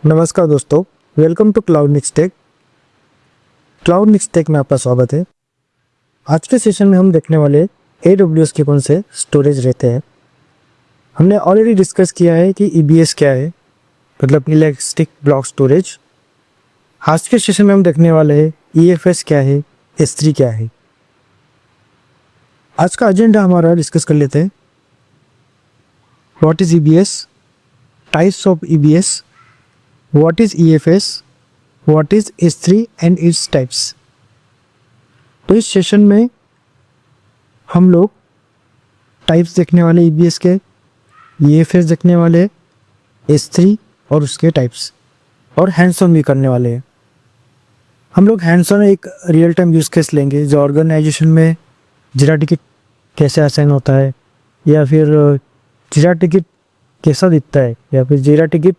नमस्कार दोस्तों, welcome to Cloud Nix Tech. Cloud Nix Tech में आपका स्वागत है। आज के सेशन में हम देखने वाले AWS के कौन से स्टोरेज रहते हैं। हमने ऑलरेडी डिस्कस किया है कि EBS क्या है, मतलब इलास्टिक ब्लॉक स्टोरेज। आज के सेशन में हम देखने वाले हैं EFS क्या है, S3 क्या है। आज का एजेंडा हमारा डिस्कस कर लेते हैं। What is EBS, types of EBS, what is EFS, what is S3 and its types। तो इस सेशन में हम लोग टाइप्स देखने वाले EBS के, EFS देखने वाले, S3 और उसके टाइप्स, और हैंड्स ऑन भी करने वाले हैं। हम लोग हैंड्स ऑन एक रियल टाइम यूज़ केस लेंगे, जो ऑर्गेनाइजेशन में जीरा टिकट कैसे असाइन होता है, या फिर जीरा टिकट कैसा दिखता है, या फिर जीरा टिकट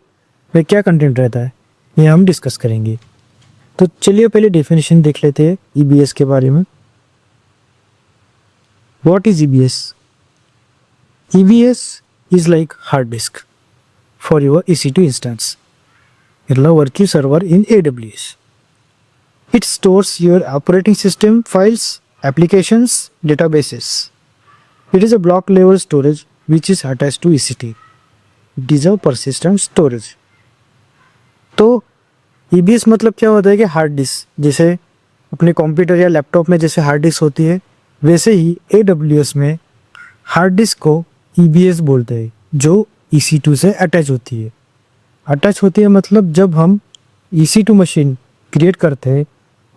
में क्या कंटेंट रहता है, ये हम डिस्कस करेंगे। तो चलिए पहले डेफिनेशन देख लेते हैं EBS के बारे में। What is EBS? EBS is like hard disk for your EC2 instance, मतलब working server in AWS. It stores your operating system files, applications, databases. It is a block level storage which is attached to EC2. It is a persistent storage. तो EBS मतलब क्या होता है कि hard disk, जैसे अपने computer या laptop में जैसे हार्ड डिस्क होती है, वैसे ही AWS में हार्ड डिस्क को EBS बोलते हैं, जो EC2 से अटैच होती है। अटैच होती है मतलब जब हम EC2 मशीन क्रिएट करते हैं,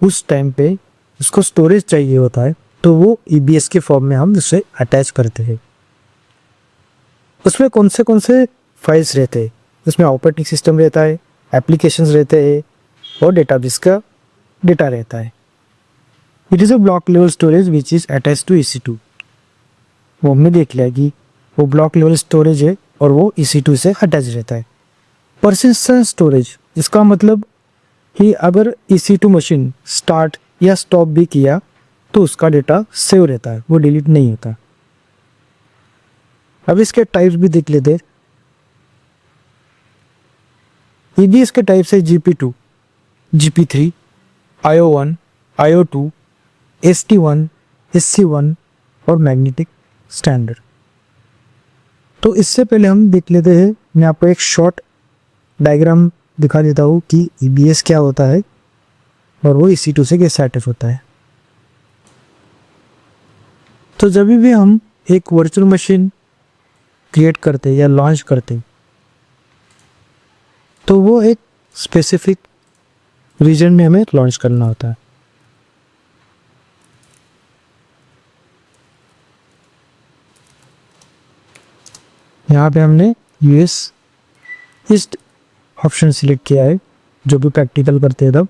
उस टाइम पे उसको स्टोरेज चाहिए होता है, तो वो EBS के फॉर्म में हम उसे अटैच करते हैं। उसमें कौन से फाइल्स रहते हैं? उसमें ऑपरेटिंग सिस्टम रहता है, एप्लीकेशंस रहते हैं, और डेटाबेस का डेटा रहता है। It is a block level storage which is attach to EC2। वो हमने देख लिया कि वो ब्लॉक लेवल स्टोरेज है और वो EC2 से अटैच रहता है। पर्सिस्टेंट स्टोरेज, इसका मतलब कि अगर EC2 मशीन स्टार्ट या स्टॉप भी किया तो उसका डेटा सेव रहता है, वो डिलीट नहीं होता। अब इसके टाइप्स भी देख लेते हैं। EBS के टाइप्स है GP2, GP3, IO1, IO2, ST1, SC1 और मैग्नेटिक स्टैंडर्ड। तो इससे पहले हम देख लेते हैं, मैं आपको एक शॉर्ट डायग्राम दिखा देता हूँ कि EBS क्या होता है और वो EC2 से कैसे अटैच होता है। तो जब भी हम एक वर्चुअल मशीन क्रिएट करते या लॉन्च करते, तो वो एक स्पेसिफिक रीजन में हमें लॉन्च करना होता है। यहाँ पे हमने US ईस्ट ऑप्शन सिलेक्ट किया है, जो भी प्रैक्टिकल करते हैं तब।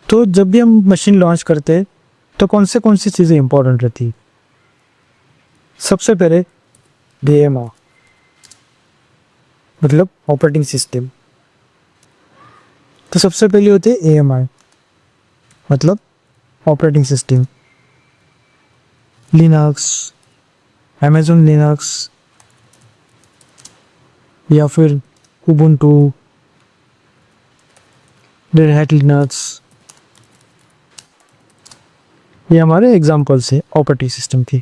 तो जब भी हम मशीन लॉन्च करते हैं तो कौन सी चीज़ें इंपॉर्टेंट रहती है? सबसे पहले DMR, मतलब ऑपरेटिंग सिस्टम। तो सबसे पहले होते हैं AMI, मतलब operating system. Linux, Amazon Linux, या फिर उबुंटू, रेड हैट लिनक्स, ये हमारे एग्जाम्पल्स है ऑपरेटिंग सिस्टम की।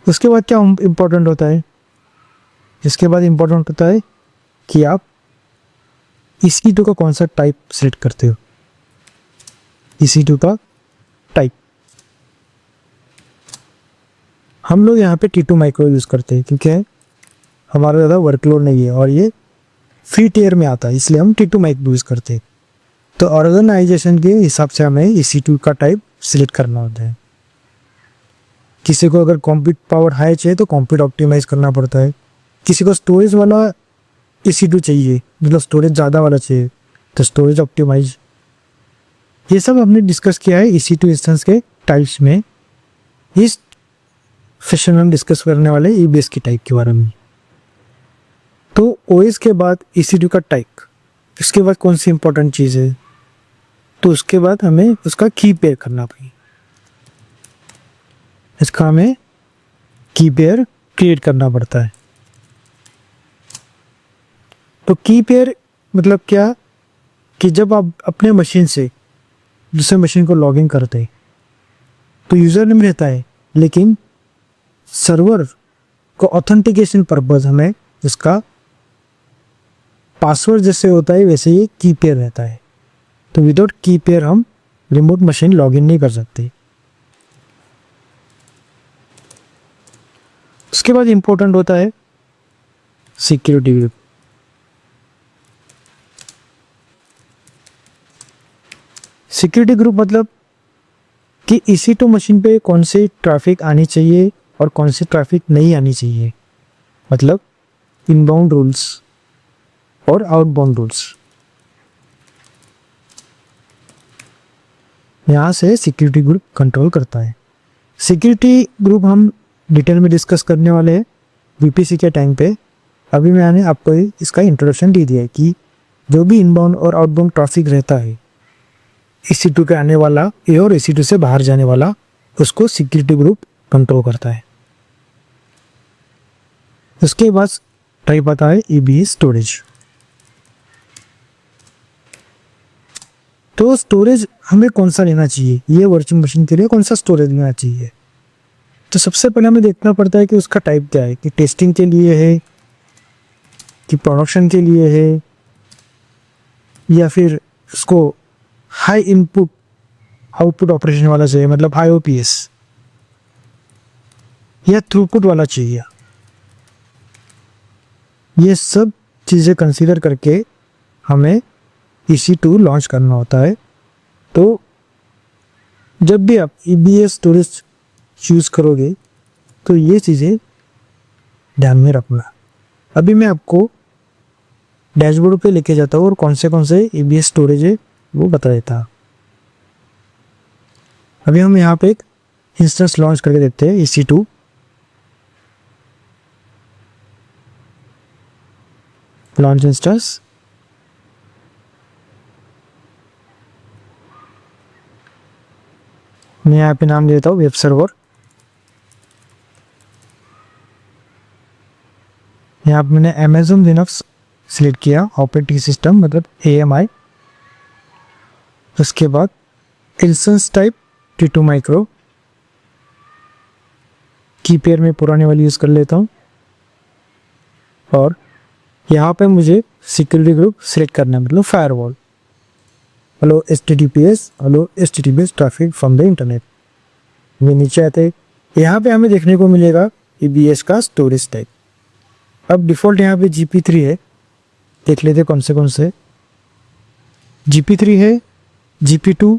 उसके बाद क्या इम्पोर्टेंट होता है? इसके बाद इम्पोर्टेंट होता है कि आप EC2 का कौन सा टाइप सेलेक्ट करते हो। EC2 का टाइप हम लोग यहाँ पे T2 माइक्रो यूज़ करते हैं, क्योंकि हमारा ज़्यादा वर्कलोड नहीं है और ये फ्री टियर में आता है, इसलिए हम T2 माइक्रो यूज़ करते हैं। तो ऑर्गेनाइजेशन के हिसाब से हमें EC2 का टाइप सिलेक्ट करना होता है। किसी को अगर कंप्यूट पावर हाई चाहिए तो कंप्यूट ऑप्टिमाइज करना पड़ता है। किसी को स्टोरेज वाला EC2 चाहिए, मतलब स्टोरेज ज़्यादा वाला चाहिए, तो स्टोरेज ऑप्टिमाइज। ये सब हमने डिस्कस किया है EC2 इंस्टेंस के टाइप्स में। इस सेशन में हम डिस्कस करने वाले EBS की टाइप के बारे में। तो OS के बाद EC2 का टाइप, इसके बाद कौन सी इंपॉर्टेंट चीज़ है? तो उसके बाद हमें उसका की पेयर करना पड़ेगा। इसका हमें की पेयर क्रिएट करना पड़ता है। तो की पेयर मतलब क्या कि जब आप अपने मशीन से दूसरे मशीन को लॉगिन करते हैं तो यूज़र नेम रहता है, लेकिन सर्वर को ऑथेंटिकेशन पर्पज हमें इसका पासवर्ड जैसे होता है वैसे ही की पेयर रहता है। तो विदाउट की पेयर हम रिमोट मशीन लॉगिन नहीं कर सकते। उसके बाद इंपॉर्टेंट होता है सिक्योरिटी ग्रुप। सिक्योरिटी ग्रुप मतलब कि EC2 मशीन पे कौन सी ट्रैफिक आनी चाहिए और कौन सी ट्रैफिक नहीं आनी चाहिए, मतलब इनबाउंड रूल्स और आउटबाउंड रूल्स। यहाँ से सिक्योरिटी ग्रुप कंट्रोल करता है। सिक्योरिटी ग्रुप हम डिटेल में डिस्कस करने वाले हैं VPC के टाइम पे। अभी मैंने आपको इसका इंट्रोडक्शन दे दिया है कि जो भी इनबाउंड और आउटबाउंड ट्रैफिक रहता है EC2 के आने वाला और EC2 से बाहर जाने वाला, उसको सिक्योरिटी ग्रुप कंट्रोल करता है। उसके बाद टाइप आता है EBS स्टोरेज। तो स्टोरेज हमें कौन सा लेना चाहिए, ये वर्चुअल मशीन के लिए कौन सा स्टोरेज लेना चाहिए। तो सबसे पहले हमें देखना पड़ता है कि उसका टाइप क्या है, कि टेस्टिंग के लिए है कि प्रोडक्शन के लिए है, या फिर उसको हाई इनपुट आउटपुट ऑपरेशन वाला चाहिए, मतलब हाई OPS, या थ्रूपुट वाला चाहिए। ये सब चीज़ें कंसीडर करके हमें EC2 लॉन्च करना होता है। तो जब भी आप EBS स्टोरेज चूज़ करोगे तो ये चीज़ें ध्यान में रखना। अभी मैं आपको डैशबोर्ड पे लेके जाता हूँ और कौन से EBS स्टोरेज है वो बता देता। अभी हम यहाँ पे एक इंस्टेंस लॉन्च करके देखते हैं EC2। Launch instance. मैं यहाँ पे नाम देता हूँ वेब सर्वर। यहाँ पे मैंने Amazon Linux सिलेक्ट किया, ऑपरेटिंग सिस्टम मतलब AMI। उसके बाद इंस्टेंस टाइप T2 माइक्रो, की पेयर में पुराने वाली यूज़ कर लेता हूँ। और यहाँ पे मुझे सिक्योरिटी ग्रुप सिलेक्ट करना है, मतलब firewall. Hello HTTPS, hello HTTPS traffic from the internet. ये नीचे आते हैं, यहाँ पे हमें देखने को मिलेगा EBS का स्टोरेज टाइप। अब डिफ़ॉल्ट यहाँ पे GP3 है, देख लेते कौन से। GP3 है, GP2,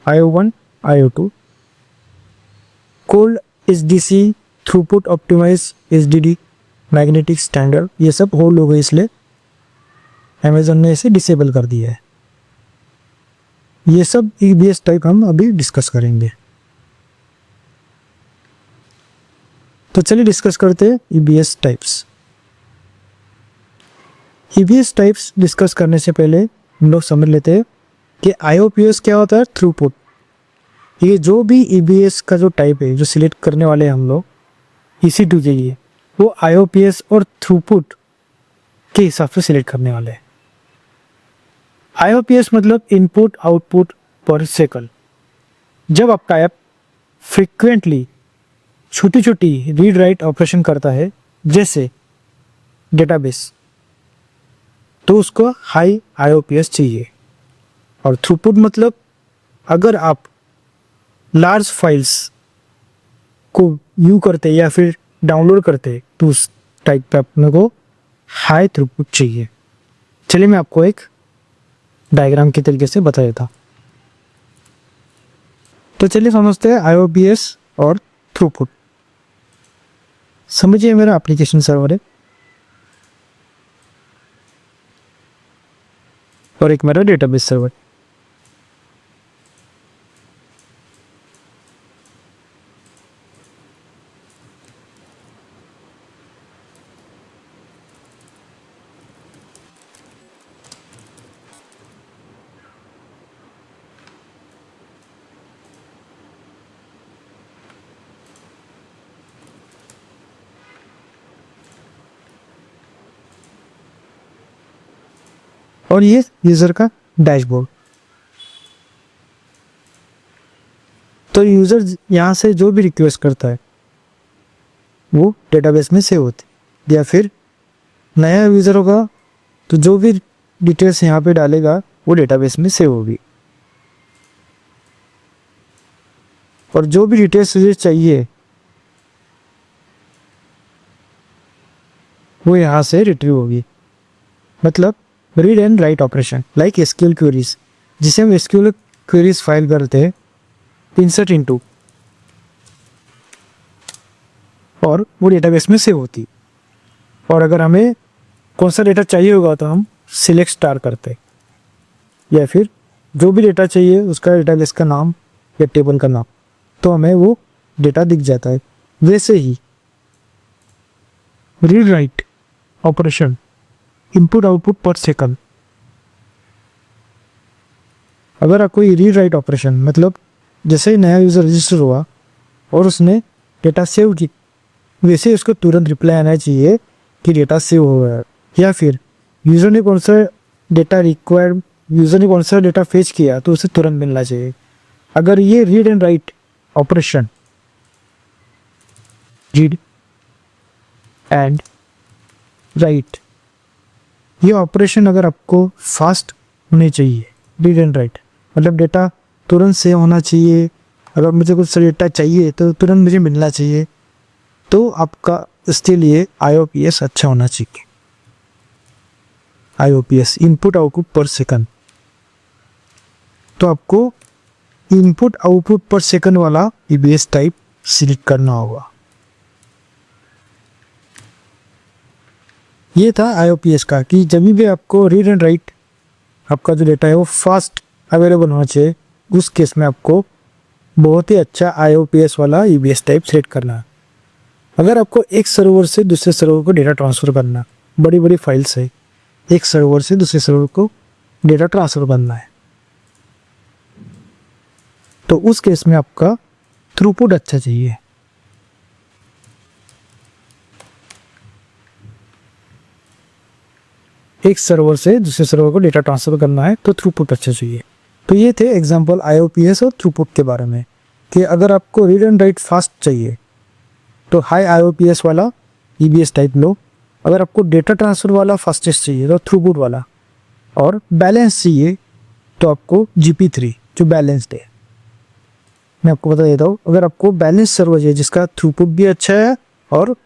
IO1, IO2। Cold SDC, throughput optimise HDD, magnetic standard, ये सब होल्ड हो गए, इसलिए अमेजन ने इसे डिसेबल कर दिया है। ये सब EBS टाइप हम अभी डिस्कस करेंगे। तो चलिए डिस्कस करते हैं EBS types. EBS types discuss करने से पहले हम लोग समझ लेते हैं कि IOPS क्या होता है, थ्रूपुट। ये जो भी EBS का जो टाइप है जो सिलेक्ट करने वाले हैं हम लोग EC2 के लिए, वो IOPS और थ्रूपुट के हिसाब से सिलेक्ट करने वाले हैं। IOPS मतलब इनपुट आउटपुट पर सेकंड। जब आपका ऐप फ्रिक्वेंटली छोटी छोटी रीड राइट ऑपरेशन करता है, जैसे डेटाबेस, तो उसको हाई IOPS चाहिए। और थ्रूपुट मतलब अगर आप लार्ज फाइल्स को व्यू करते या फिर डाउनलोड करते तो उस टाइप पे अपने को हाई थ्रूपुट चाहिए। चलिए मैं आपको एक डायग्राम के तरीके से बता देता। तो चलिए समझते हैं IOPS और थ्रूपुट। समझिए मेरा एप्लीकेशन सर्वर है और एक मेरा डेटाबेस सर्वर। और ये यूज़र का डैशबोर्ड। तो यूज़र यहाँ से जो भी रिक्वेस्ट करता है वो डेटाबेस में सेव होती, या फिर नया यूज़र होगा तो जो भी डिटेल्स यहाँ पे डालेगा वो डेटाबेस में सेव होगी, और जो भी डिटेल्स तुझे चाहिए वो यहाँ से रिट्रीव होगी। मतलब read and write operation like SQL queries, जिसे हम एसक्यूएल क्वेरीज फाइल करते हैं इंसर्ट इनटू, और वो डेटाबेस में सेव होती। और अगर हमें कौन सा डेटा चाहिए होगा तो हम सिलेक्ट स्टार करते, या फिर जो भी डेटा चाहिए उसका डेटाबेस का नाम या टेबल का नाम, तो हमें वो डेटा दिख जाता है। वैसे ही read write operation, input output per second. अगर आपको ये रीड राइट ऑपरेशन मतलब जैसे ही नया यूज़र रजिस्टर हुआ और उसने डेटा सेव की, वैसे ही उसको तुरंत रिप्लाई आना चाहिए कि डेटा सेव हो गया है, या फिर यूज़र ने कौन सा डेटा फेच किया तो उसे तुरंत मिलना चाहिए। अगर ये read and write operation, read and right, ये ऑपरेशन अगर आपको फास्ट होने चाहिए, रीड एंड राइट मतलब डेटा तुरंत सेव होना चाहिए, अगर मुझे कुछ डेटा चाहिए तो तुरंत मुझे मिलना चाहिए, तो आपका इसके लिए IOPS अच्छा होना चाहिए। IOPS input output per second. तो आपको इनपुट आउटपुट पर सेकंड वाला EBS टाइप सिलेक्ट करना होगा। ये था IOPS का कि जब भी आपको रीड एंड राइट आपका जो डेटा है वो फास्ट अवेलेबल होना चाहिए, उस केस में आपको बहुत ही अच्छा IOPS वाला EBS टाइप सेट करना है। अगर आपको एक सर्वर से दूसरे सर्वर को डेटा ट्रांसफ़र करना, बड़ी बड़ी फाइल्स है, एक सर्वर से दूसरे सर्वर को डेटा ट्रांसफ़र करना है, तो उस केस में आपका थ्रूपुट अच्छा चाहिए। एक सर्वर से दूसरे सर्वर को डेटा ट्रांसफ़र करना है तो थ्रूपुट अच्छा चाहिए। तो ये थे एग्जांपल IOPS और थ्रूपुट के बारे में, कि अगर आपको रीड एंड राइट फास्ट चाहिए तो हाई IOPS वाला EBS टाइप लो, अगर आपको डेटा ट्रांसफ़र वाला फास्टेस्ट चाहिए तो थ्रूपुट वाला, और बैलेंस चाहिए तो आपको GP3 जो बैलेंस्ड है। मैं आपको बता देता हूँ, अगर आपको बैलेंस सर्वर चाहिए जिसका थ्रूपुट भी अच्छा है और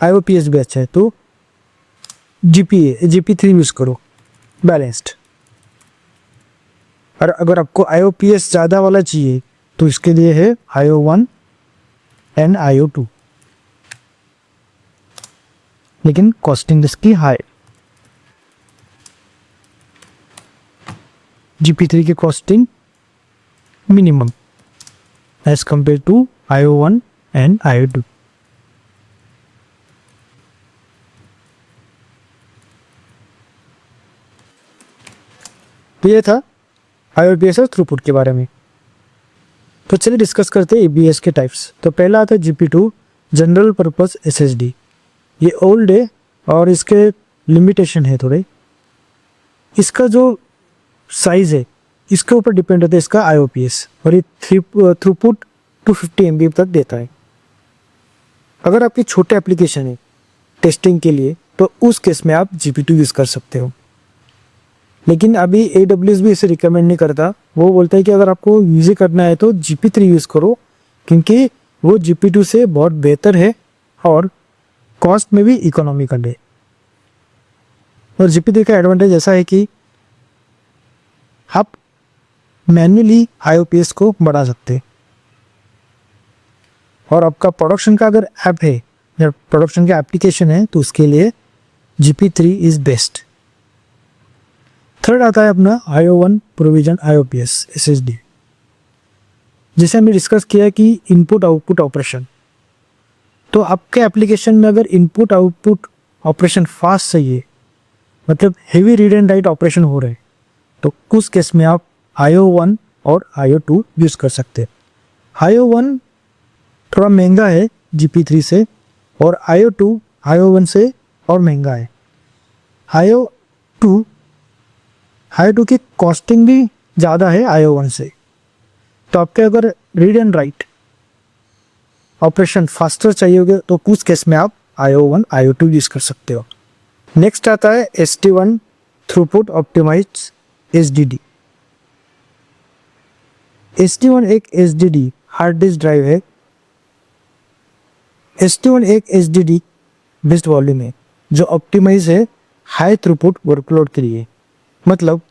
IOPS भी अच्छा है तो GP3 यूज़ करो बैलेंस्ड। और अगर आपको IOPS ज़्यादा वाला चाहिए तो इसके लिए है IO1 एंड IO2, लेकिन कॉस्टिंग इसकी हाई। GP3 की costing minimum as compare to IO1 and IO2। तो ये था IOPS और थ्रूपुट के बारे में। तो चलिए डिस्कस करते हैं EBS के टाइप्स। तो पहला आता है GP2 जनरल पर्पस SSD। ये ओल्ड है और इसके लिमिटेशन है थोड़े। इसका जो साइज़ है इसके ऊपर डिपेंड होता है इसका IOPS, और ये थ्रूपुट 250 MB तक देता है। अगर आपकी छोटे एप्लीकेशन है टेस्टिंग के लिए तो उस केस में आप GP2 यूज़ कर सकते हो, लेकिन अभी AWS भी इसे रिकमेंड नहीं करता। वो बोलता है कि अगर आपको यूज़ करना है तो GP3 यूज़ करो, क्योंकि वो GP2 से बहुत बेहतर है और कॉस्ट में भी इकोनॉमिकल है। और GP3 का एडवांटेज ऐसा है कि आप मैन्युअली IOPS को बढ़ा सकते हैं, और आपका प्रोडक्शन का अगर ऐप है या प्रोडक्शन का एप्लीकेशन है तो उसके लिए GP3 इज़ बेस्ट। थर्ड आता है अपना IO1 प्रोविजन IOPS SSD, जैसे हमने डिस्कस किया कि इनपुट आउटपुट ऑपरेशन। तो आपके एप्लीकेशन में अगर इनपुट आउटपुट ऑपरेशन फास्ट चाहिए, मतलब heavy read and write operation हो रहे हैं, तो उस केस में आप IO1 और IO2 यूज़ कर सकते हैं। IO1 थोड़ा महंगा है GP3 से, और IO1 से और महंगा है। IO2 I/O2 की कॉस्टिंग भी ज़्यादा है I/O1 से, तो आपके अगर read and write operation faster चाहिए होगा तो उस केस में आप I/O1 I/O2 यूज़ कर सकते हो। नेक्स्ट आता है ST1 throughput optimise HDD। ST1 एक HDD हार्ड डिस्क ड्राइव है। ST1 एक HDD बेस्ड वॉल्यूम है जो ऑप्टिमाइज है हाई थ्रूपुट वर्कलोड के लिए। मतलब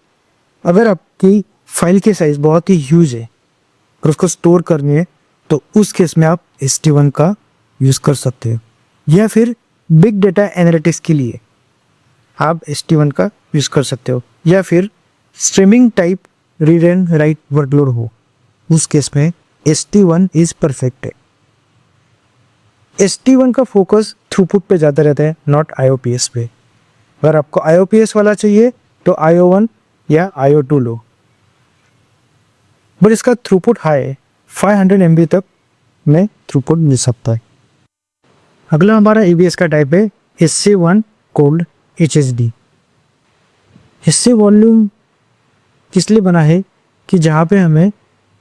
अगर आपकी फाइल की साइज बहुत ही ह्यूज है और उसको स्टोर करनी है तो उस केस में आप ST1 का यूज़ कर सकते हो, या फिर बिग डेटा एनालिटिक्स के लिए आप ST1 का यूज़ कर सकते हो, या फिर streaming type read and right workload हो, उस केस में ST1 इज परफेक्ट है। ST1 का फोकस थ्रूपुट पे ज़्यादा रहता है, नॉट IOPS पे। अगर आपको IOPS वाला चाहिए तो I/O1 या I/O2 लो, बट इसका थ्रूपुट हाई है, 500 MB तक में थ्रूपुट मिल सकता है। अगला हमारा EBS का टाइप है SC1 कोल्ड HSD। इससे वॉल्यूम किस लिए बना है कि जहाँ पे हमें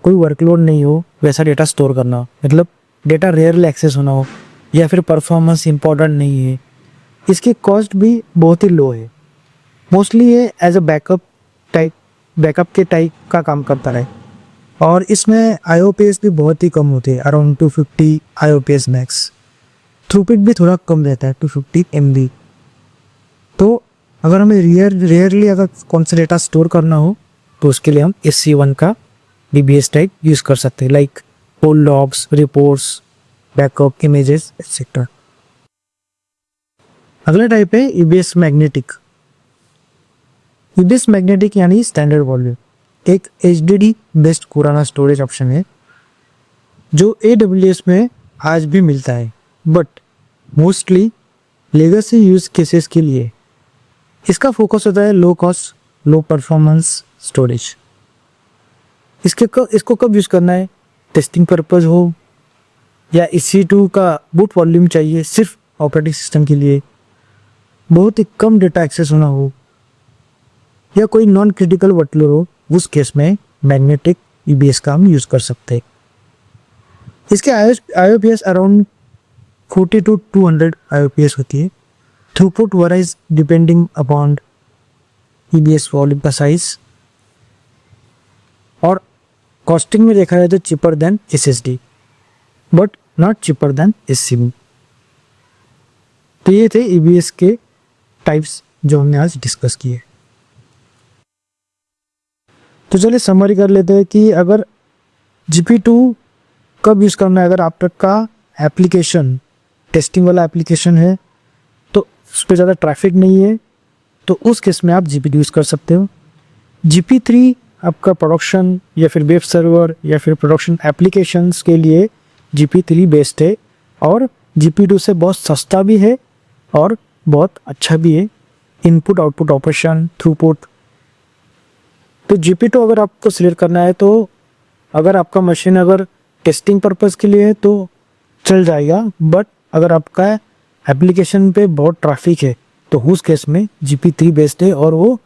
कोई वर्कलोड नहीं हो वैसा डेटा स्टोर करना, मतलब डेटा रेयरली एक्सेस होना हो, या फिर परफॉर्मेंस इंपॉर्टेंट नहीं है। इसकी कॉस्ट भी बहुत ही लो है। मोस्टली ये एज अ बैकअप के टाइप का काम करता है, और इसमें IOPS भी बहुत ही कम होते हैं, अराउंड 250 IOPS मैक्स। थ्रूपुट भी थोड़ा कम रहता है, 250 MB। तो अगर हमें रेयरली अगर कौन सा डेटा स्टोर करना हो तो उसके लिए हम SC1 का DBS टाइप यूज़ कर सकते हैं, like pole logs, reports, backup images etcetera. अगला टाइप है EBS मैग्नेटिक। EBS मैग्नेटिक यानी स्टैंडर्ड वॉल्यूम एक HDD बेस्ड पुराना स्टोरेज ऑप्शन है जो AWS में आज भी मिलता है, but mostly legacy use cases के लिए। इसका फोकस होता है low cost low performance storage. इसको कब यूज़ करना है, टेस्टिंग पर्पज़ हो, या EC2 का बूट वॉल्यूम चाहिए सिर्फ ऑपरेटिंग सिस्टम के लिए, बहुत ही कम डेटा एक्सेस होना हो, या कोई नॉन क्रिटिकल वर्कलोड हो, उस केस में मैग्नेटिक EBS का हम यूज़ कर सकते हैं। इसके IOPS अराउंड 40 to 200 IOPS होती है। Throughput varies depending upon EBS volume का साइज, और कॉस्टिंग में देखा जाए तो cheaper than SSD but not cheaper than SCB। तो ये थे EBS के टाइप्स जो हमने आज डिस्कस किए। तो चलिए समरी कर लेते हैं कि अगर GP2 कब यूज़ करना है। अगर आपका एप्लीकेशन टेस्टिंग वाला एप्लीकेशन है तो उस पर ज़्यादा ट्रैफिक नहीं है तो उस केस में आप GP2 यूज़ कर सकते हो। GP3 आपका प्रोडक्शन या फिर वेब सर्वर या फिर प्रोडक्शन एप्लीकेशंस के लिए GP3 बेस्ट है, और GP2 से बहुत सस्ता भी है और बहुत अच्छा भी है, इनपुट आउटपुट ऑपरेशन थ्रूपुट। तो GP2 अगर आपको सिलेक्ट करना है तो अगर आपका मशीन अगर टेस्टिंग पर्पज़ के लिए है तो चल जाएगा, बट अगर आपका एप्लीकेशन पे बहुत ट्रैफिक है तो उस केस में GP3 बेस्ट है, और वो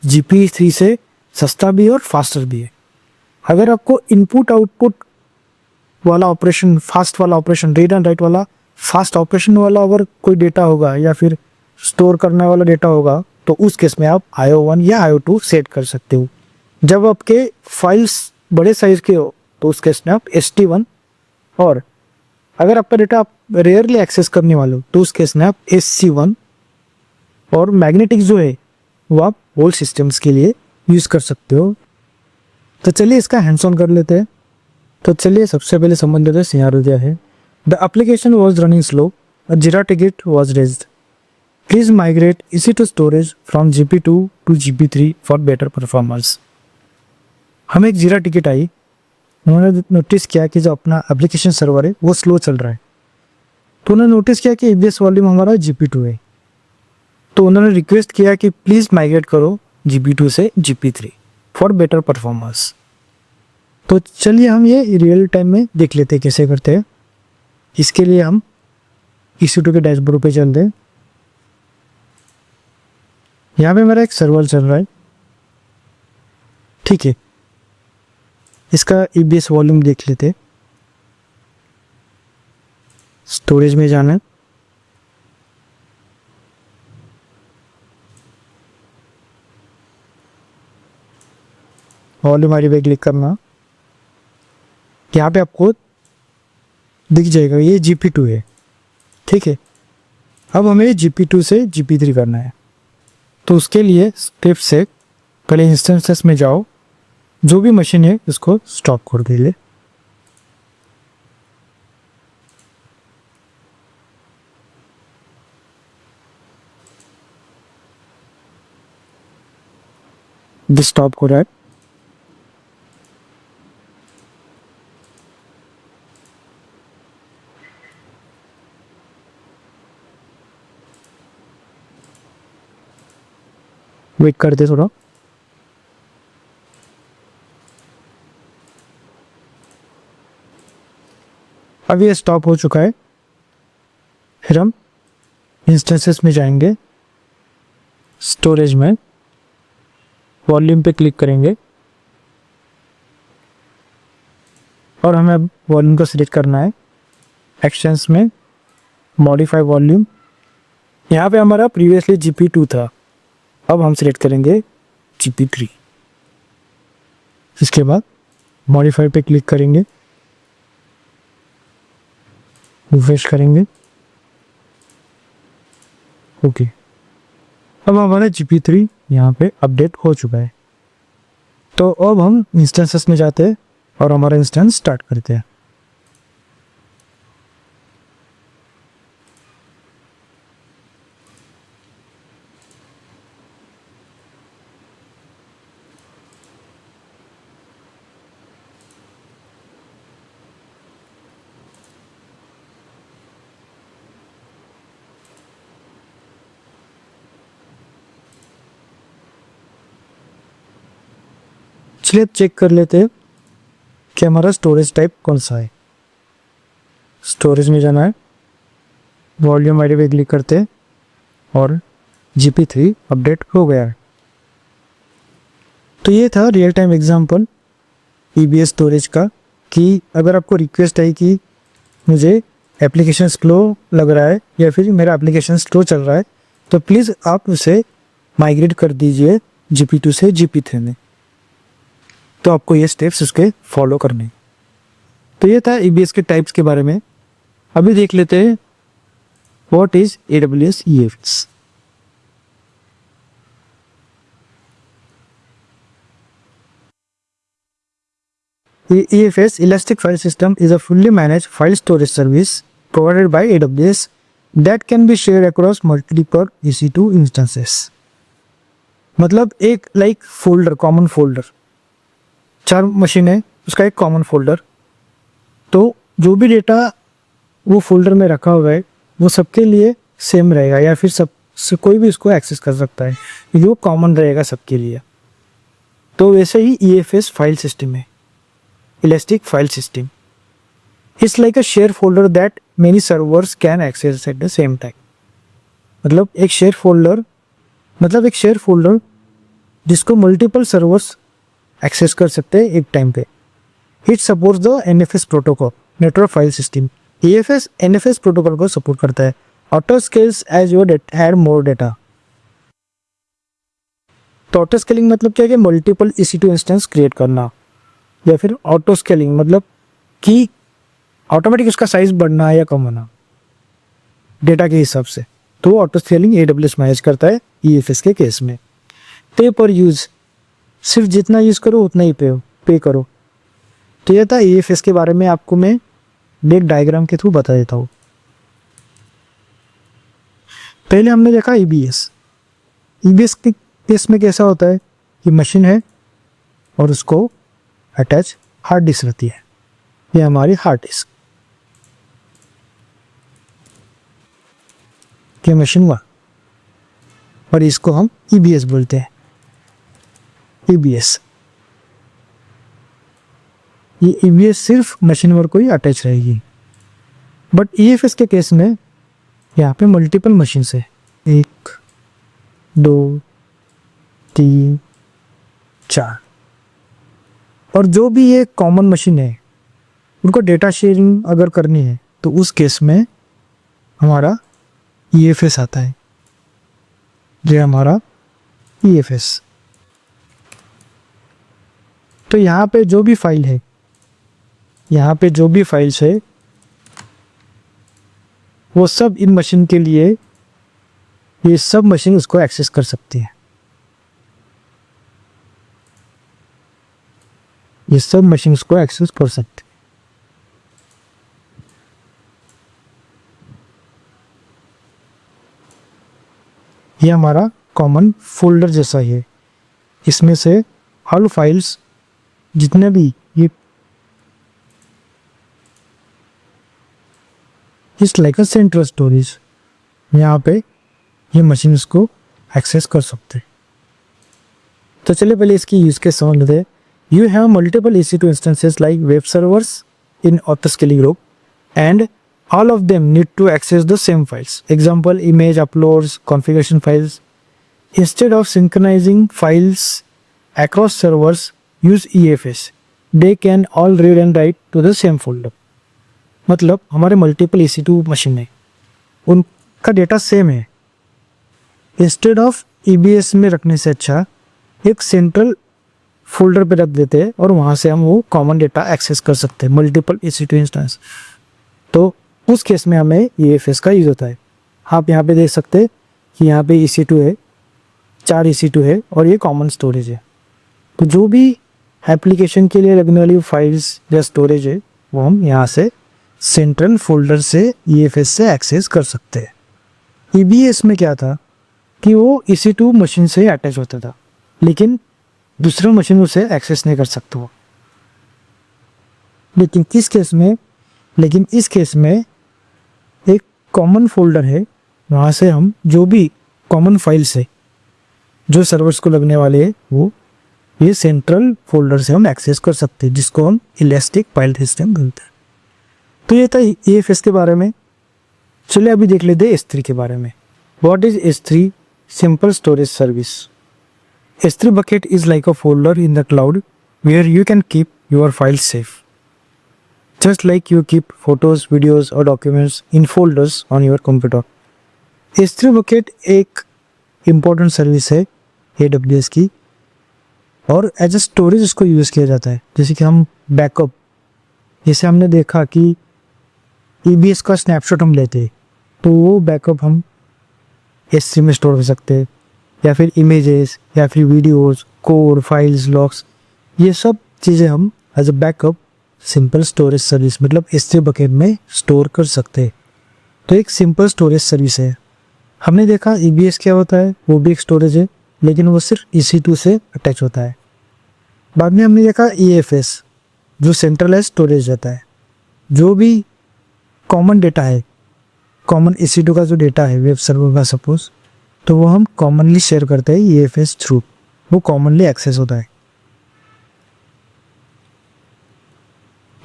GP3 से सस्ता भी है और फास्टर भी है। अगर आपको इनपुट आउटपुट वाला ऑपरेशन, फास्ट वाला ऑपरेशन, रीड एंड राइट वाला फास्ट ऑपरेशन वाला अगर कोई डेटा होगा या फिर स्टोर करने वाला डेटा होगा तो उस केस में आप I/O1 या I/O2 सेट कर सकते हो। जब आपके फाइल्स बड़े साइज के हो तो उस केस में आप ST1, और अगर आपका डेटा आप रेयरली एक्सेस करने वाले हो तो उस केस में आप SC1, और मैग्नेटिक जो है वो आप होल सिस्टम्स के लिए यूज़ कर सकते हो। तो चलिए इसका हैंड्स ऑन कर लेते हैं। तो चलिए सबसे पहले समझ लेते हैं सिनेरियो क्या है। The application was running slow, a Jira ticket was raised, please migrate EC2 storage from GP2 to GP3 for better performance. हमें एक जीरा टिकट आई, उन्होंने नोटिस किया कि जो अपना एप्लीकेशन सर्वर है वो स्लो चल रहा है, तो उन्होंने नोटिस किया कि EBS वॉल्यूम हमारा GP2 है, तो उन्होंने रिक्वेस्ट किया कि प्लीज़ माइग्रेट करो GP2 से GP3 फॉर बेटर परफॉर्मेंस। तो चलिए हम ये रियल टाइम में देख लेते हैं कैसे करते हैं। इसके लिए हम EC2 के डैशबोर्ड पे चलते हैं। यहाँ पे मेरा एक सर्वर चल रहा है, ठीक है, इसका EBS वॉल्यूम देख लेते। स्टोरेज में जाना है, वॉल्यूम आईडी पे क्लिक करना। यहाँ पे आपको दिख जाएगा ये GP2 है, ठीक है। अब हमें GP2 से GP3 करना है, तो उसके लिए स्टेप से पहले इंस्टेंसेस में जाओ, जो भी मशीन है उसको स्टॉप कर दीजिए। स्टॉप हो रहा है। वेट करते थोड़ा। अब ये स्टॉप हो चुका है। फिर हम इंस्टेंसेस में जाएंगे, स्टोरेज में वॉल्यूम पे क्लिक करेंगे और हमें अब वॉल्यूम को सिलेक्ट करना है। एक्शंस में मॉडिफाई वॉल्यूम, यहाँ पे हमारा प्रीवियसली GP2 था, अब हम सिलेक्ट करेंगे GP3। इसके बाद मॉडिफाई पे क्लिक करेंगे, रिफ्रेश करेंगे, ओके। अब हमारा GP3 यहाँ पे अपडेट हो चुका है। तो अब हम इंस्टेंसेस में जाते हैं और हमारा इंस्टेंस स्टार्ट करते हैं। चलिए अब चेक कर लेते हैं कि हमारा स्टोरेज टाइप कौन सा है। स्टोरेज में जाना है, वॉल्यूम आईडी पे क्लिक करते हैं और GP3 अपडेट हो गया है। तो ये था real time example EBS storage का, कि अगर आपको रिक्वेस्ट है कि मुझे एप्लीकेशन स्लो लग रहा है या फिर मेरा एप्लीकेशन स्लो चल रहा है, तो प्लीज़ आप उसे माइग्रेट कर दीजिए GP2 से GP3 में। तो आपको ये स्टेप्स उसके फॉलो करने हैं। तो ये था EBS के टाइप्स के बारे में। अभी देख लेते हैं what is AWS EFS। EFS, Elastic File System, is a fully managed file storage service provided by AWS that can be shared across multiple EC2 instances। मतलब एक like folder, common folder, 4 machine है उसका एक common folder, तो जो भी data वो folder में रखा हुआ है वो सबके लिए सेम रहेगा, या फिर कोई भी उसको एक्सेस कर सकता है, क्योंकि वो कॉमन रहेगा सबके लिए। तो वैसे ही EFS फाइल सिस्टम है, elastic file system. It's like a share folder that many servers can access at the same time. मतलब एक शेयर फोल्डर जिसको मल्टीपल सर्वर्स एक्सेस कर सकते हैं एक टाइम पे। It supports the NFS protocol, network file system. EFS NFS protocol को support करता है। Auto scales as your had more data. तो ऑटो स्केलिंग मतलब क्या है कि मल्टीपल EC2 इंस्टेंस क्रिएट करना, या फिर ऑटो स्केलिंग मतलब कि ऑटोमेटिक उसका साइज बढ़ना या कम होना डेटा के हिसाब से। तो ऑटो स्केलिंग AWS मैनेज करता है EFS के केस में। पे पर यूज, सिर्फ जितना यूज़ करो उतना ही पे करो। तो ये था EFS के बारे में, आपको मैं एक डायग्राम के थ्रू बता देता हूँ। पहले हमने देखा EBS के केस में कैसा होता है कि मशीन है और उसको अटैच हार्ड डिस्क रहती है, ये हमारी हार्ड डिस्क, ये मशीन हुआ, और इसको हम EBS बोलते हैं। EBS, ये EBS सिर्फ मशीन पर कोई अटैच रहेगी। बट EFS के केस में यहाँ पे मल्टीपल मशीन है, 1 2 3 4, और जो भी ये कॉमन मशीन है उनको डेटा शेयरिंग अगर करनी है तो उस केस में हमारा EFS आता है। ये हमारा EFS। तो यहाँ पे जो भी फाइल है, यहाँ पे जो भी फाइल्स है वो सब इन मशीन के लिए, ये सब मशीन उसको एक्सेस कर सकती है। ये सब मशीन उसको एक्सेस कर सकते हैं। ये हमारा कॉमन फोल्डर जैसा है। इसमें से ऑल फाइल्स जितने भी ये इस लाइक अ सेंट्रल स्टोरेज, यहाँ पे ये मशीन इसको एक्सेस कर सकते हैं। तो चलिए पहले इसकी यूज केस समझ लेते हैं। You have multiple EC2 instances like web servers in autoscaling group and all of them need to access the same files. Example, image uploads, configuration files. Instead of synchronizing files across servers, use EFS. They can all read and write to the same folder. मतलब हमारे multiple EC2 machine है, उनका data same है। Instead of EBS में रखने से अच्छा एक सेंट्रल फोल्डर पे रख देते हैं और वहाँ से हम वो कॉमन डेटा एक्सेस कर सकते हैं, मल्टीपल EC2 इंस्टेंस। तो उस केस में हमें EFS का यूज़ होता है। आप यहाँ पे देख सकते हैं कि यहाँ पे EC2 है, 4 EC2 है और ये कॉमन स्टोरेज है। तो जो भी एप्लीकेशन के लिए लगने वाली फाइल्स या स्टोरेज है वो हम यहाँ से सेंट्रल फोल्डर से EFS से एक्सेस कर सकते हैं। EBS में क्या था कि वो EC2 मशीन से अटैच होता था, लेकिन दूसरे मशीन उसे एक्सेस नहीं कर सकते वो। लेकिन इस केस में एक कॉमन फोल्डर है, वहाँ से हम जो भी कॉमन फाइल्स है जो सर्वर्स को लगने वाले हैं वो ये सेंट्रल फोल्डर से हम एक्सेस कर सकते हैं, जिसको हम इलास्टिक फाइल सिस्टम बोलते हैं। तो ये था EFS के बारे में। चलिए अभी देख लेते हैं S3 के बारे में। What is S3? Simple storage service. S3 bucket is like a folder in the cloud where you can keep your files safe. Just like you keep photos, videos or documents in folders on your computer. S3 bucket एक important service है AWS की और as a storage इसको use किया जाता है। जैसे कि हम बैकअप, जैसे हमने देखा कि EBS का स्नैपशॉट हम लेते हैं तो वो बैकअप हम S3 में स्टोर कर सकते हैं, या फिर इमेजेस या फिर वीडियोस, कोड, फाइल्स, लॉग्स, ये सब चीज़ें हम as a backup simple storage service मतलब S3 बकेट में स्टोर कर सकते हैं। तो एक सिंपल स्टोरेज सर्विस है। हमने देखा EBS क्या होता है, वो भी एक स्टोरेज है, लेकिन वो सिर्फ EC2 से अटैच होता है। बाद में हमने देखा EFS जो सेंट्रलाइज स्टोरेज रहता है। जो भी कॉमन डेटा है, कॉमन EC2 का जो डेटा है वेब सर्वर का सपोज, तो वो हम कॉमनली शेयर करते हैं EFS थ्रू, वो कॉमनली एक्सेस होता है।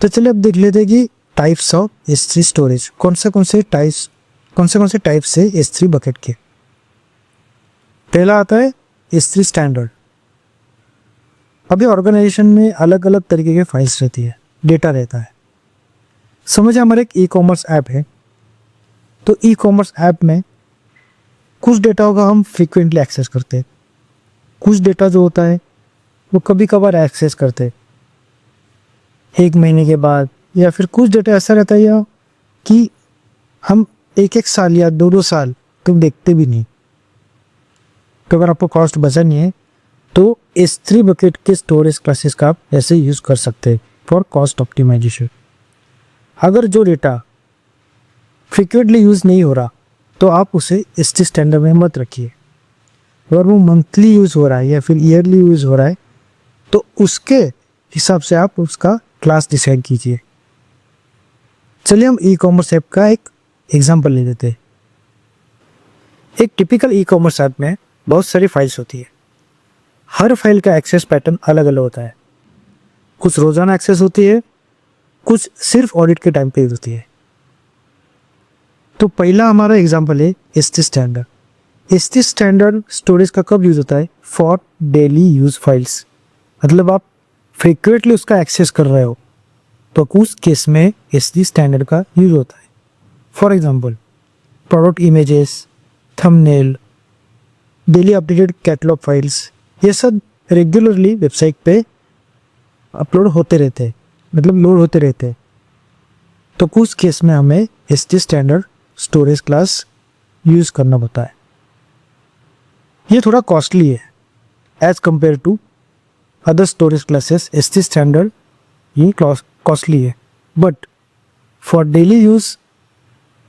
तो चलिए अब देख लेते हैं कि टाइप्स ऑफ S3 स्टोरेज, कौन से टाइप से S3 बकेट के। पहला आता है S3 स्टैंडर्ड। अभी ऑर्गेनाइजेशन में अलग अलग तरीके के फाइल्स रहती है, डेटा रहता है। समझिए हमारे एक ई-कॉमर्स ऐप है, तो ई-कॉमर्स ऐप में कुछ डेटा का हम फ्रीक्वेंटली एक्सेस करते हैं, कुछ डेटा जो होता है वो कभी कभार एक्सेस करते हैं 1 महीने के बाद, या फिर कुछ डेटा ऐसा रहता है या कि हम 1 साल या 2 साल तो देखते भी नहीं। तो अगर आपको कॉस्ट बचा नहीं है तो S3 बकेट के स्टोरेज क्लासेस का आप ऐसे यूज़ कर सकते हैं फॉर कॉस्ट ऑप्टिमाइजेशन। अगर जो डेटा फ्रिक्वेंटली यूज़ नहीं हो रहा तो आप उसे S3 स्टैंडर्ड में मत रखिए। अगर वो मंथली यूज़ हो रहा है या फिर ईयरली यूज़ हो रहा है तो उसके हिसाब से आप उसका क्लास डिसाइड कीजिए। चलिए हम ई-कॉमर्स ऐप का एक एग्जांपल ले लेते हैं। एक टिपिकल ई-कॉमर्स ऐप में बहुत सारी फाइल्स होती है। हर फाइल का एक्सेस पैटर्न अलग अलग होता है। कुछ रोज़ाना एक्सेस होती है, कुछ सिर्फ ऑडिट के टाइम पे होती है। तो पहला हमारा एग्जांपल है S3 standard. S3 standard storage का कब यूज़ होता है? For daily use files. मतलब आप फ्रीक्वेंटली उसका एक्सेस कर रहे हो तो उस केस में एसटी स्टैंडर्ड का यूज होता है। For example product images, thumbnail, daily updated catalogue files, ये सब रेगुलरली वेबसाइट पे अपलोड होते रहते हैं, मतलब लोड होते रहते हैं। तो उस केस में हमें ST standard storage class use करना होता है। ये थोड़ा कॉस्टली है as compare to other storage classes. ST standard ये कॉस्टली है, but for daily use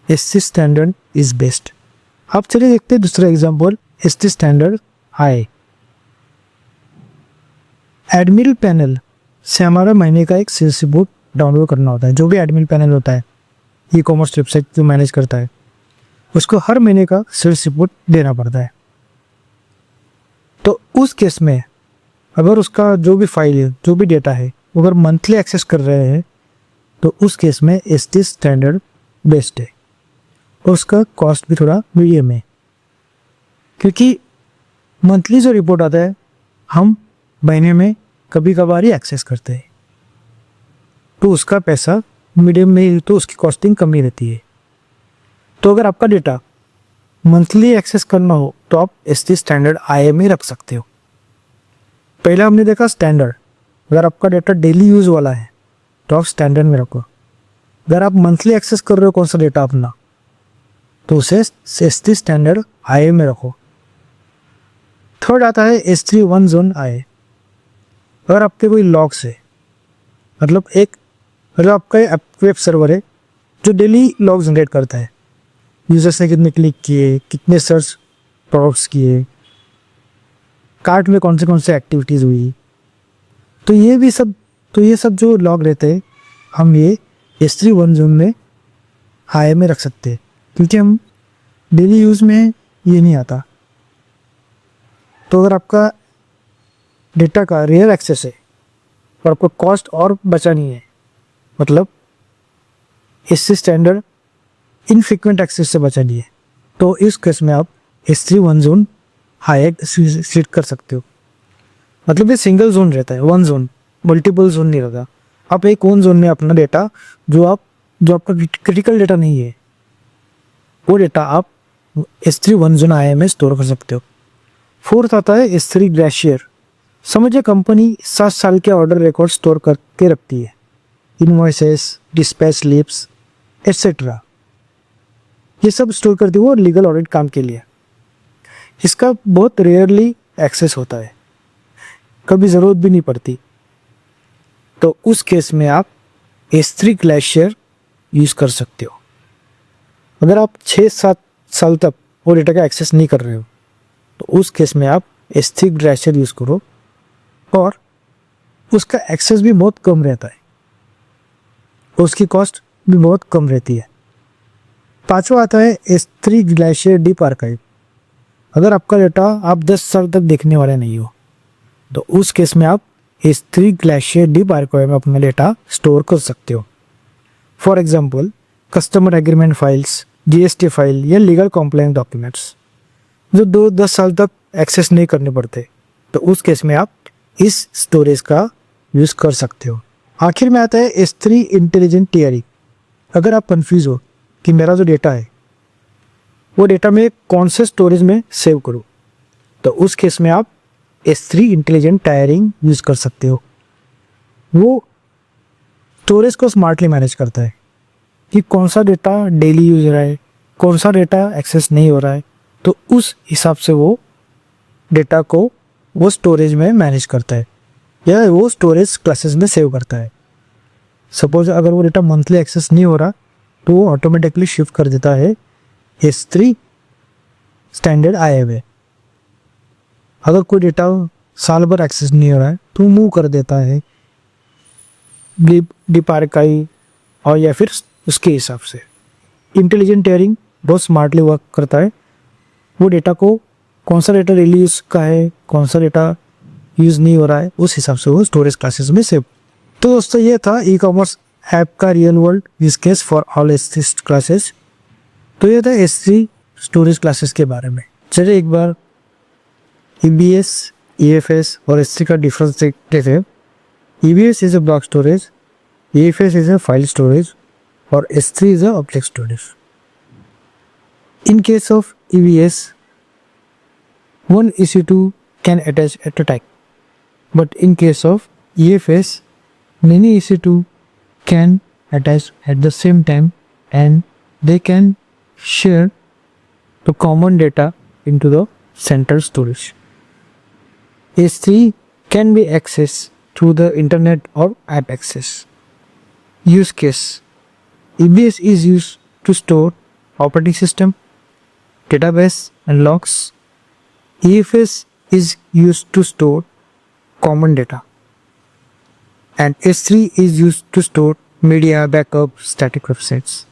ST standard is best. अब चलिए देखते हैं दूसरा example, ST standard I. Admin panel से हमारा महीने का एक सेल्स रिपोर्ट डाउनलोड करना होता है। जो भी एडमिन पैनल होता है, ई कॉमर्स वेबसाइट जो मैनेज करता है, उसको हर महीने का सेल्स रिपोर्ट देना पड़ता है। तो उस केस में अगर उसका जो भी फाइल है, जो भी डेटा है, अगर मंथली एक्सेस कर रहे हैं तो उस केस में एसटी स्टैंडर्ड बेस्ट है और उसका कॉस्ट भी थोड़ा मीडियम है, क्योंकि मंथली जो रिपोर्ट आता है हम महीने में कभी कभार ही एक्सेस करते हैं, तो उसका पैसा मीडियम में, तो उसकी कॉस्टिंग कम ही रहती है। तो अगर आपका डेटा मंथली एक्सेस करना हो तो आप एसटी स्टैंडर्ड आई में रख सकते हो। पहले हमने देखा स्टैंडर्ड, अगर आपका डेटा डेली यूज वाला है तो आप स्टैंडर्ड में रखो। अगर आप मंथली एक्सेस कर रहे हो कौन सा डेटा अपना, तो उसे एसटी स्टैंडर्ड आई में रखो। थर्ड आता है S3 वन जोन आई। अगर आपके कोई लॉग्स है, मतलब आपका वेब सर्वर है जो डेली लॉग जनरेट करता है, यूजर्स ने कितने क्लिक किए, कितने सर्च प्रोडक्ट्स किए, कार्ट में कौन से एक्टिविटीज़ हुई, तो ये सब जो लॉग रहते हैं हम ये S3 वन जोन में हाई में रख सकते हैं, क्योंकि हम डेली यूज़ में ये नहीं आता। तो अगर आपका डेटा का रेयर एक्सेस है और आपको कॉस्ट और बचानी है, मतलब एसटी स्टैंडर्ड इनफ्रीक्वेंट एक्सेस से बचानी है, तो इस केस में आप S3 one zone high select कर सकते हो। मतलब ये सिंगल जोन रहता है, वन जोन, मल्टीपल जोन नहीं रहता। आप एक वन जोन में अपना डेटा जो आपका क्रिटिकल डेटा नहीं है, वो डेटा आप S3 वन जोन आई में स्टोर कर सकते हो। फोर्थ आता है S3 ग्लेशियर। समझिए कंपनी 7 साल के ऑर्डर रिकॉर्ड स्टोर करके रखती है, इनवॉइसेस, डिस्पैच स्लिप्स एटसेट्रा, ये सब स्टोर करती है वो लीगल ऑडिट काम के लिए। इसका बहुत रेयरली एक्सेस होता है, कभी ज़रूरत भी नहीं पड़ती। तो उस केस में आप S3 ग्लेशियर यूज़ कर सकते हो। अगर आप 6-7 साल तक वो डेटा का एक्सेस नहीं कर रहे हो तो उस केस में आप S3 ग्लेशियर यूज़ करो, और उसका एक्सेस भी बहुत कम रहता है, उसकी कॉस्ट भी बहुत कम रहती है। पांचवा आता है S3 ग्लेशियर डीप आर्काइव। अगर आपका डेटा आप 10 साल तक देखने वाले नहीं हो तो उस केस में आप S3 ग्लेशियर डीप आर्काइव में अपना डेटा स्टोर कर सकते हो। For example customer agreement files, GST file या लीगल कॉम्प्लायंस डॉक्यूमेंट्स जो 2-10 साल तक एक्सेस नहीं करने पड़ते, तो उस केस में आप इस स्टोरेज का यूज़ कर सकते हो। आखिर में आता है S3 इंटेलिजेंट टियरिंग। अगर आप कंफ्यूज हो कि मेरा जो डेटा है वो डेटा में कौन से स्टोरेज में सेव करूँ, तो उस केस में आप S3 इंटेलिजेंट टियरिंग यूज़ कर सकते हो। वो स्टोरेज को स्मार्टली मैनेज करता है कि कौन सा डेटा डेली यूज हो रहा है, कौन सा डेटा एक्सेस नहीं हो रहा है, तो उस हिसाब से वो डेटा को वो स्टोरेज में मैनेज करता है या वो स्टोरेज क्लासेस में सेव करता है। सपोज अगर वो डेटा मंथली एक्सेस नहीं हो रहा तो वो ऑटोमेटिकली शिफ्ट कर देता है S3 स्टैंडर्ड आई में। अगर कोई डेटा साल भर एक्सेस नहीं हो रहा है तो मूव कर देता है डीप आर्काइव और या फिर उसके हिसाब से। इंटेलिजेंट टियरिंग बहुत स्मार्टली वर्क करता है, वो डेटा को कौन सा डेटा डेली यूज़ का है, कौन सा डेटा यूज़ नहीं हो रहा है, उस हिसाब से वो स्टोरेज क्लासेस में सेव। तो दोस्तों ये था ई कॉमर्स ऐप का real world use case for all S3 classes. तो ये था S3 स्टोरेज क्लासेस के बारे में। चलिए एक बार EBS, EFS और S3 का डिफरेंस देखते थे। EBS is a block storage, EFS is a file storage, or S3 is a object storage. In case of EBS, one EC2 can attach at a time, but in case of EFS, many EC2 can attach at the same time and they can share the common data into the central storage. S3 can be accessed through the internet or app access. Use case: EBS is used to store operating system, database and logs. EFS is used to store common data. And S3 is used to store media, backup, static websites.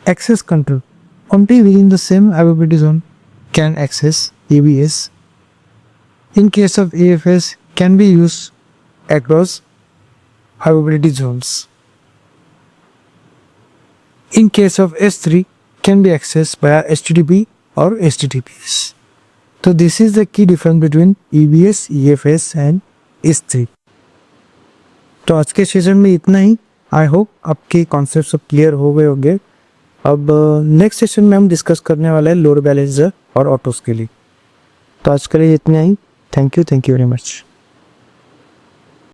Access control: only within the same availability zone can access EBS. In case of EFS, can be used across availability zones. In case of S3, can be accessed via HTTP or HTTPS. So this is the key difference between EBS, EFS and S3. तो आज के session में इतना ही. I hope आपके concept सब clear हो गए होंगे. अब नेक्स्ट सेशन में हम डिस्कस करने वाला है लोड बैलेंसर और ऑटो स्केलिंग. तो आज के लिए इतना ही. Thank you very much.